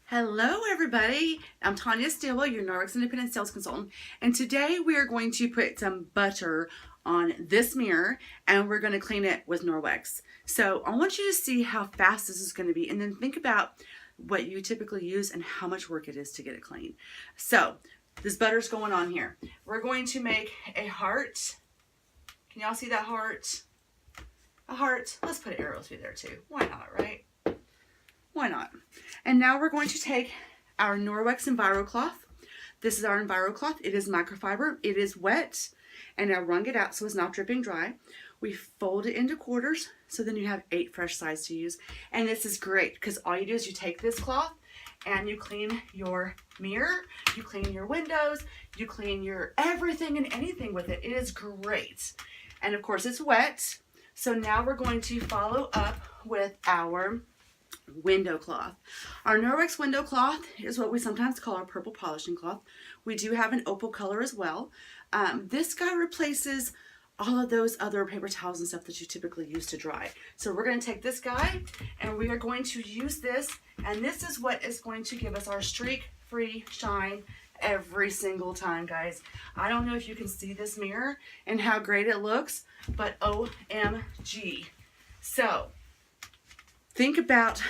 Hello everybody, I'm Tanya Steele, your Norwex Independent Sales Consultant, and today we are going to put some butter on this mirror and we're going to clean it with Norwex. So I want you to see how fast this is going to be and then think about what you typically use and how much work it is to get it clean. So this butter's going on here. We're going to make a heart. Can y'all see that heart? A heart. Let's put an arrow through there too. Why not, right? Why not? And now we're going to take our Norwex Enviro cloth. This is our Enviro cloth. It is microfiber. It is wet. And I wrung it out so it's not dripping dry. We fold it into quarters so then you have 8 fresh sides to use. And this is great because all you do is you take this cloth and you clean your mirror, you clean your windows, you clean your everything and anything with it. It is great. And of course it's wet. So now we're going to follow up with our window cloth. Our Norwex window cloth is what we sometimes call our purple polishing cloth. We do have an opal color as well. This guy replaces all of those other paper towels and stuff that you typically use to dry. So we're going to take this guy and we are going to use this, and this is what is going to give us our streak-free shine every single time, guys. I don't know if you can see this mirror and how great it looks, but OMG. So think about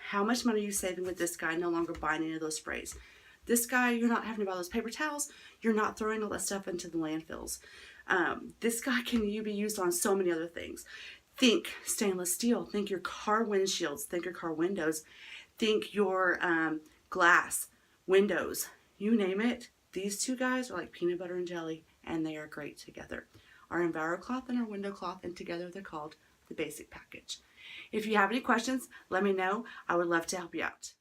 how much money you're saving with this guy, no longer buying any of those sprays. This guy, you're not having to buy those paper towels. You're not throwing all that stuff into the landfills. This guy can be used on so many other things. Think stainless steel. Think your car windshields. Think your car windows. Think your glass windows. You name it. These two guys are like peanut butter and jelly, and they are great together. Our Enviro cloth and our window cloth, and together they're called the basic package. If you have any questions, let me know. I would love to help you out.